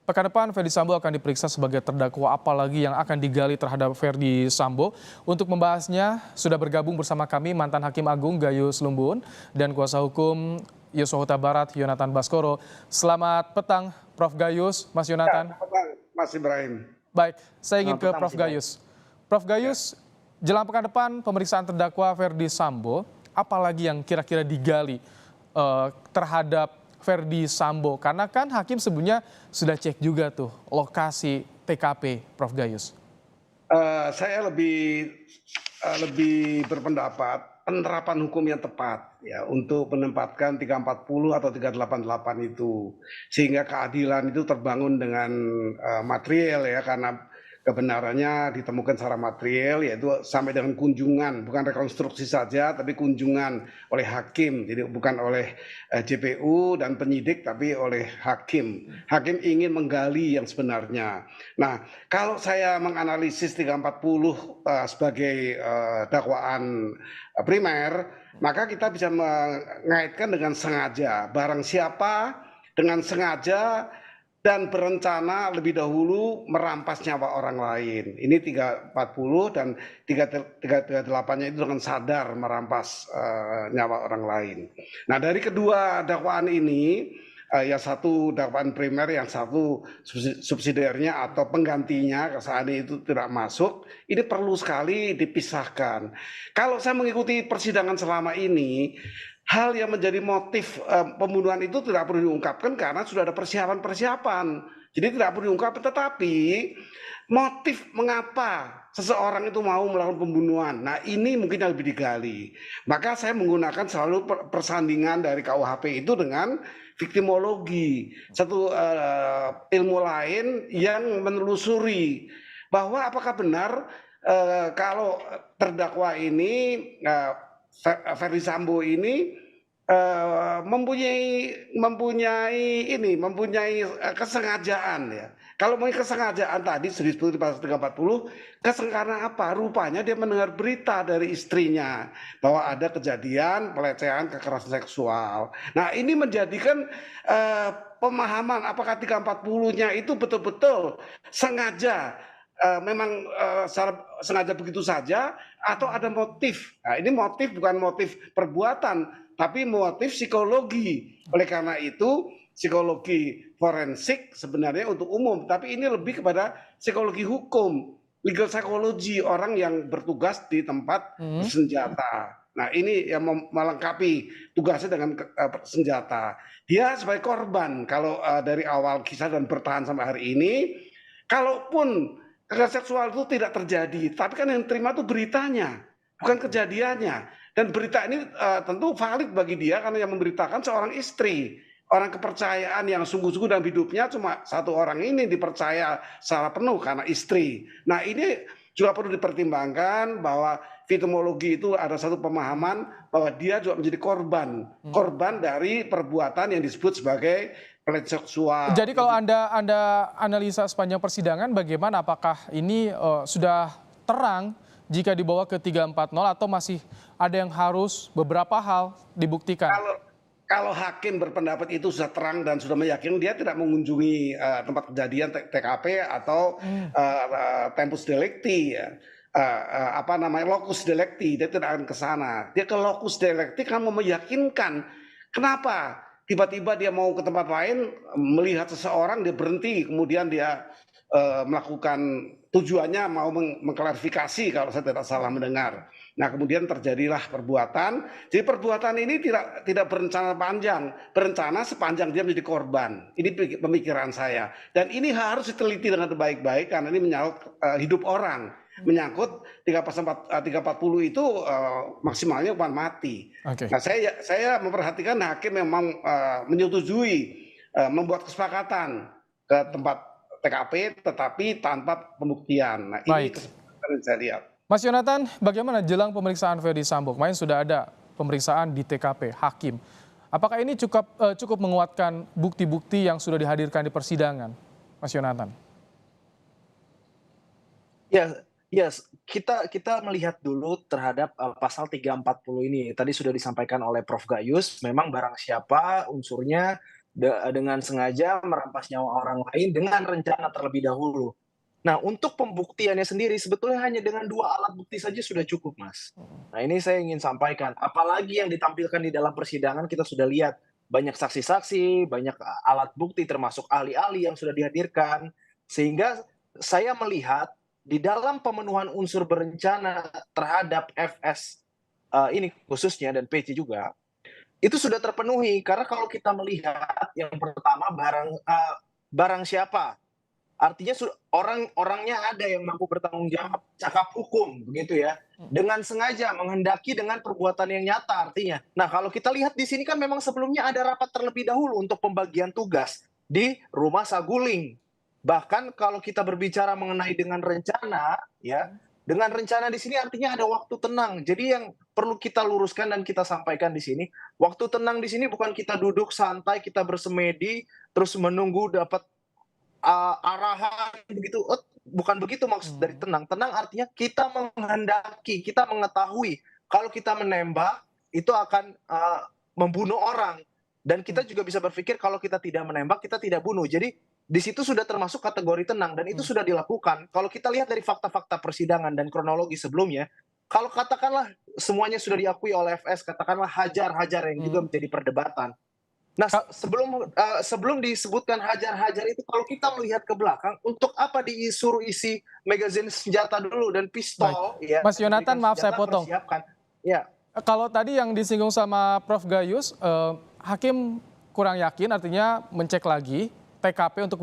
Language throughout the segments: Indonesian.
pekan depan Ferdi Sambo akan diperiksa sebagai terdakwa, apalagi yang akan digali terhadap Ferdi Sambo. Untuk membahasnya sudah bergabung bersama kami mantan Hakim Agung Gayus Lumbun dan kuasa hukum Yosua Huta Barat Yonatan Baskoro. Selamat petang Prof. Gayus, Mas Ya, Yonatan. Mas Ibrahim. Baik, saya ingin ke Petang, Prof. Mas Ibrahim. Gayus. Prof. Gayus, jelang pekan depan pemeriksaan terdakwa Ferdi Sambo, apalagi yang kira-kira digali terhadap Ferdi Sambo, karena kan hakim sebenarnya sudah cek juga tuh lokasi TKP, Prof. Gayus. Saya lebih berpendapat penerapan hukum yang tepat ya untuk menempatkan 340 atau 388 itu, sehingga keadilan itu terbangun dengan material ya, karena kebenarannya ditemukan secara material, yaitu sampai dengan kunjungan, bukan rekonstruksi saja tapi kunjungan oleh hakim, jadi bukan oleh JPU dan penyidik tapi oleh hakim. Hakim ingin menggali yang sebenarnya. Nah, kalau saya menganalisis 340 sebagai dakwaan primer, maka kita bisa mengaitkan dengan sengaja. Barang siapa dengan sengaja dan berencana lebih dahulu merampas nyawa orang lain. Ini 340 dan 338-nya itu dengan sadar merampas nyawa orang lain. Nah, dari kedua dakwaan ini, yang satu dakwaan primer, yang satu subsidiarnya atau penggantinya, seandainya itu tidak masuk, ini perlu sekali dipisahkan. Kalau saya mengikuti persidangan selama ini, hal yang menjadi motif pembunuhan itu tidak perlu diungkapkan karena sudah ada persiapan-persiapan. Jadi tidak perlu diungkapkan, tetapi motif mengapa seseorang itu mau melakukan pembunuhan. Nah, ini mungkin yang lebih digali. Maka saya menggunakan selalu persandingan dari KUHP itu dengan viktimologi. Satu ilmu lain yang menelusuri bahwa apakah benar kalau terdakwa ini Ferdi Sambo ini mempunyai kesengajaan ya. Kalau mempunyai kesengajaan tadi disebut di pasal 340, karena apa? Rupanya dia mendengar berita dari istrinya bahwa ada kejadian pelecehan kekerasan seksual. Nah, ini menjadikan pemahaman apakah 340-nya itu betul-betul sengaja memang sengaja begitu saja atau ada motif. Nah, ini motif bukan motif perbuatan, tapi motif psikologi. Oleh karena itu, psikologi forensik sebenarnya untuk umum, tapi ini lebih kepada psikologi hukum, legal psychology, orang yang bertugas di tempat bersenjata. Nah, ini yang melengkapi tugasnya dengan senjata. Dia sebagai korban, kalau dari awal kisah dan bertahan sampai hari ini, kalaupun kekerasan seksual itu tidak terjadi, tapi kan yang terima itu beritanya, bukan kejadiannya. Dan berita ini tentu valid bagi dia karena yang memberitakan seorang istri, orang kepercayaan yang sungguh-sungguh dalam hidupnya cuma satu orang ini dipercaya secara penuh karena istri. Nah, ini juga perlu dipertimbangkan bahwa viktimologi itu ada satu pemahaman bahwa dia juga menjadi korban dari perbuatan yang disebut sebagai pelecehan seksual. Jadi kalau Anda analisa sepanjang persidangan, bagaimana, apakah ini sudah terang jika dibawa ke 340 atau masih ada yang harus beberapa hal dibuktikan? Kalau hakim berpendapat itu sudah terang dan sudah meyakinkan, dia tidak mengunjungi tempat kejadian TKP atau tempus delicti ya. Locus delicti, dia tidak akan ke sana. Dia ke locus delicti kan meyakinkan. Kenapa? Tiba-tiba dia mau ke tempat lain, melihat seseorang, dia berhenti, kemudian dia melakukan, tujuannya mau mengklarifikasi kalau saya tidak salah mendengar. Nah, kemudian terjadilah perbuatan. Jadi perbuatan ini tidak berencana panjang, berencana sepanjang dia menjadi korban. Ini pemikiran saya. Dan ini harus diteliti dengan baik-baik karena ini menyangkut hidup orang. Menyangkut 340 itu maksimalnya hukuman mati. Okay. Nah, saya memperhatikan hakim memang menyetujui membuat kesepakatan ke tempat TKP tetapi tanpa pembuktian. Nah, ini kesepakatan yang saya lihat. Mas Yonatan, bagaimana jelang pemeriksaan Ferdi Sambo? Kemarin sudah ada pemeriksaan di TKP hakim. Apakah ini cukup menguatkan bukti-bukti yang sudah dihadirkan di persidangan, Mas Yonatan? Ya, kita melihat dulu terhadap pasal 340 ini. Tadi sudah disampaikan oleh Prof. Gayus, memang barang siapa unsurnya dengan sengaja merampas nyawa orang lain dengan rencana terlebih dahulu. Nah, untuk pembuktiannya sendiri sebetulnya hanya dengan 2 alat bukti saja sudah cukup, Mas. Nah, ini saya ingin sampaikan, apalagi yang ditampilkan di dalam persidangan kita sudah lihat banyak saksi-saksi, banyak alat bukti termasuk ahli-ahli yang sudah dihadirkan, sehingga saya melihat di dalam pemenuhan unsur berencana terhadap FS, ini khususnya dan PC juga, itu sudah terpenuhi. Karena kalau kita melihat yang pertama barang siapa, artinya orangnya ada yang mampu bertanggung jawab, cakap hukum, begitu ya. Dengan sengaja, menghendaki dengan perbuatan yang nyata artinya. Nah, kalau kita lihat di sini kan memang sebelumnya ada rapat terlebih dahulu untuk pembagian tugas di Rumah Saguling. Bahkan kalau kita berbicara mengenai dengan rencana, ya, dengan rencana di sini artinya ada waktu tenang. Jadi yang perlu kita luruskan dan kita sampaikan di sini, waktu tenang di sini bukan kita duduk santai, kita bersemedi, terus menunggu dapat arahan begitu, bukan begitu maksud dari tenang. Tenang artinya kita menghendaki, kita mengetahui kalau kita menembak itu akan, membunuh orang dan kita juga bisa berpikir kalau kita tidak menembak, kita tidak bunuh. Jadi di situ sudah termasuk kategori tenang dan itu sudah dilakukan. Kalau kita lihat dari fakta-fakta persidangan dan kronologi sebelumnya, kalau katakanlah semuanya sudah diakui oleh FS, katakanlah hajar-hajar yang juga menjadi perdebatan. Nah, sebelum disebutkan hajar-hajar itu kalau kita melihat ke belakang, untuk apa disuruh isi magazin senjata dulu dan pistol, Baik. ya, Mas Yonatan, maaf saya potong. persiapkan. Ya, Kalau tadi yang disinggung sama Prof. Gayus, hakim kurang yakin, artinya mencek lagi TKP untuk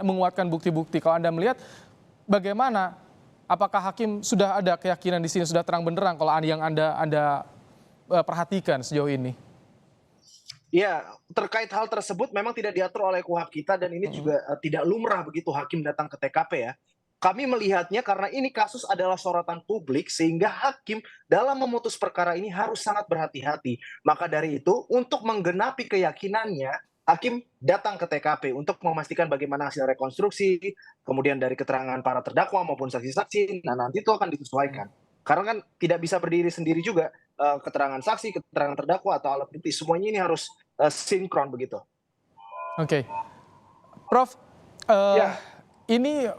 menguatkan bukti-bukti. Kalau Anda melihat bagaimana? Apakah hakim sudah ada keyakinan di sini, sudah terang benderang kalau yang Anda perhatikan sejauh ini? ya, terkait hal tersebut memang tidak diatur oleh KUHP kita dan ini juga tidak lumrah begitu hakim datang ke TKP ya. Kami melihatnya karena ini kasus adalah sorotan publik sehingga hakim dalam memutus perkara ini harus sangat berhati-hati. Maka dari itu untuk menggenapi keyakinannya, hakim datang ke TKP untuk memastikan bagaimana hasil rekonstruksi, kemudian dari keterangan para terdakwa maupun saksi-saksi. Nah, nanti itu akan disesuaikan. Karena kan tidak bisa berdiri sendiri juga, keterangan saksi, keterangan terdakwa atau alat bukti semuanya ini harus sinkron begitu. Oke. Prof, Ya. ini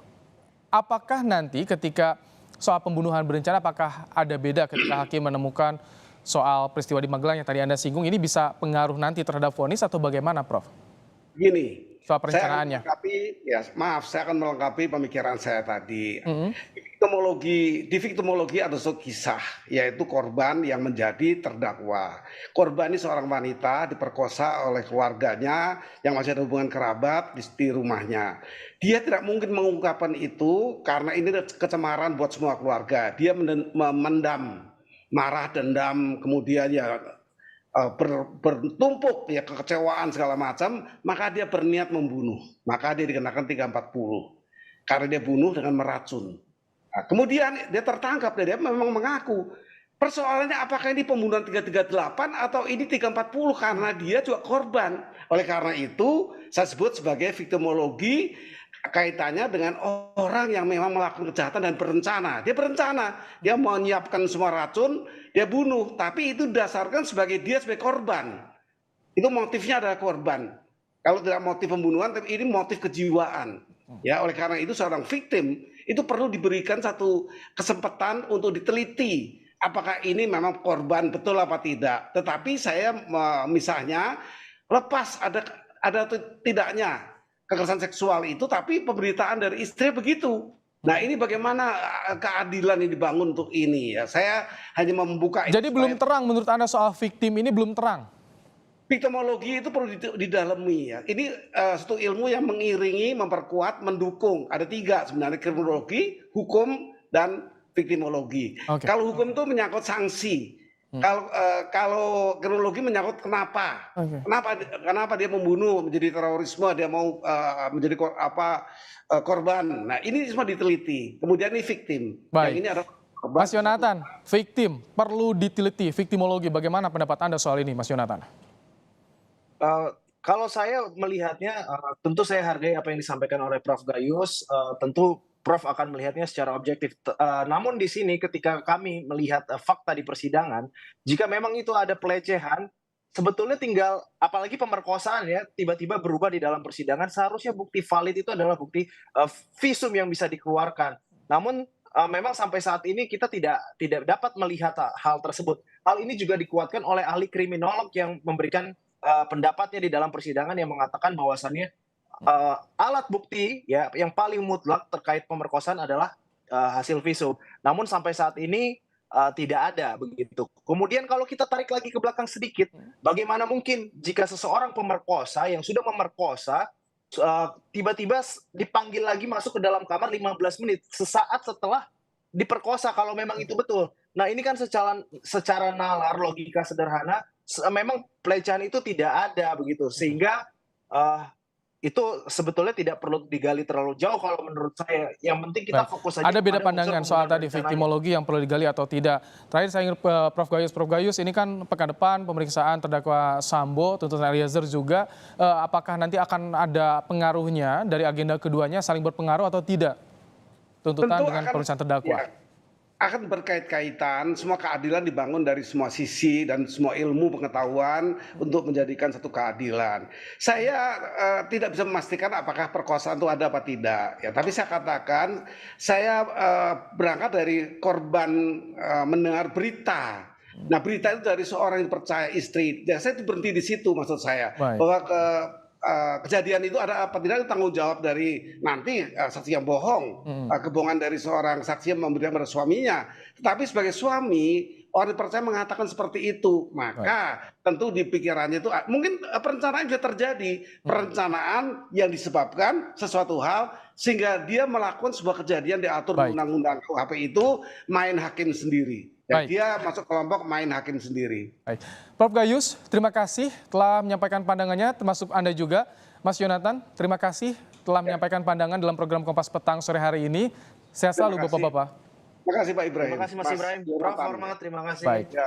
apakah nanti ketika soal pembunuhan berencana, apakah ada beda ketika hakim menemukan soal peristiwa di Magelang yang tadi Anda singgung, ini bisa pengaruh nanti terhadap vonis atau bagaimana, Prof? Gini, Soal saya akan perencanaannya. saya akan melengkapi pemikiran saya tadi. Mhm. Di viktimologi ada suatu kisah, yaitu korban yang menjadi terdakwa. Korban ini seorang wanita diperkosa oleh keluarganya yang masih ada hubungan kerabat di rumahnya. Dia tidak mungkin mengungkapkan itu karena ini kecemaran buat semua keluarga. Dia memendam marah, dendam, kemudian ya bertumpuk ya kekecewaan segala macam, maka dia berniat membunuh. Maka dia dikenakan 340 karena dia bunuh dengan meracun. Nah, kemudian dia tertangkap dan dia memang mengaku. Persoalannya apakah ini pembunuhan 338 atau ini 340 karena dia juga korban. Oleh karena itu saya sebut sebagai viktimologi kaitannya dengan orang yang memang melakukan kejahatan dan berencana. Dia berencana, dia menyiapkan semua racun, dia bunuh, tapi itu dasarkan sebagai dia sebagai korban. Itu motifnya adalah korban. Kalau tidak motif pembunuhan, tapi ini motif kejiwaan. Ya, oleh karena itu seorang victim itu perlu diberikan satu kesempatan untuk diteliti apakah ini memang korban betul apa tidak. Tetapi saya misalnya lepas ada tidaknya kekerasan seksual itu, tapi pemberitaan dari istri begitu. Nah, ini bagaimana keadilan yang dibangun untuk ini ya. Saya hanya membuka. Jadi belum terang menurut Anda soal victim ini, belum terang? Viktimologi itu perlu didalami ya. Ini satu ilmu yang mengiringi, memperkuat, mendukung. Ada 3 sebenarnya, kriminologi, hukum, dan viktimologi. Oke. Kalau hukum itu menyangkut sanksi. Kalau kriminologi menyangkut kenapa. Oke. Kenapa dia membunuh, menjadi terorisme, dia mau menjadi korban. Nah, ini semua diteliti. Kemudian ini victim. Baik. Yang ini adalah korban. Mas Yonatan, victim perlu diteliti, viktimologi. Bagaimana pendapat Anda soal ini, Mas Yonatan? Kalau saya melihatnya, tentu saya hargai apa yang disampaikan oleh Prof. Gayus, tentu Prof akan melihatnya secara objektif. Namun di sini ketika kami melihat fakta di persidangan, jika memang itu ada pelecehan, sebetulnya tinggal, apalagi pemerkosaan ya, tiba-tiba berubah di dalam persidangan, seharusnya bukti valid itu adalah bukti visum yang bisa dikeluarkan. Namun memang sampai saat ini kita tidak dapat melihat hal tersebut. Hal ini juga dikuatkan oleh ahli kriminolog yang memberikan pendapatnya di dalam persidangan, yang mengatakan bahwasannya alat bukti ya yang paling mutlak terkait pemerkosaan adalah hasil visum. Namun sampai saat ini tidak ada begitu. Kemudian kalau kita tarik lagi ke belakang sedikit, bagaimana mungkin jika seseorang pemerkosa yang sudah memerkosa tiba-tiba dipanggil lagi masuk ke dalam kamar 15 menit sesaat setelah diperkosa, kalau memang itu betul. Nah, ini kan secara nalar, logika sederhana, memang pelecehan itu tidak ada begitu, sehingga itu sebetulnya tidak perlu digali terlalu jauh kalau menurut saya. Yang penting kita Baik. fokus saja Ada beda kepada pandangan unsur soal pembunuhan tadi berencananya. viktimologi yang perlu digali atau tidak. Terakhir saya ingin Prof Gayus. Prof Gayus, ini kan pekan depan pemeriksaan terdakwa Sambo, tuntutan Eliezer juga. Apakah nanti akan ada pengaruhnya dari agenda keduanya, saling berpengaruh atau tidak? Tuntutan Tentu dengan pemeriksaan terdakwa. ya, akan berkait-kaitan, semua keadilan dibangun dari semua sisi dan semua ilmu pengetahuan untuk menjadikan satu keadilan. Saya tidak bisa memastikan apakah perkosaan itu ada apa tidak, ya. Tapi saya katakan, saya berangkat dari korban mendengar berita. Nah, berita itu dari seorang yang percaya istri. Ya, saya berhenti di situ, maksud saya, Baik. bahwa kejadian itu ada apa tidak, itu tanggung jawab dari nanti saksi yang bohong, kebohongan dari seorang saksi yang memberikan pada suaminya. Tetapi sebagai suami, orang yang percaya mengatakan seperti itu, maka tentu di pikirannya itu mungkin perencanaan bisa terjadi, perencanaan yang disebabkan sesuatu hal sehingga dia melakukan sebuah kejadian diatur Baik. undang-undang KUHP itu main hakim sendiri. Ya, Baik. dia masuk kelompok main hakim sendiri. Baik. Prof Gayus, terima kasih telah menyampaikan pandangannya, termasuk Anda juga. Mas Yonatan, terima kasih telah menyampaikan pandangan dalam program Kompas Petang sore hari ini. Sehat selalu Terima kasih. Bapak-bapak. Terima kasih Pak Ibrahim. Terima kasih Mas Ibrahim. Prof, Yonatan. hormat, terima kasih. Baik. Ya.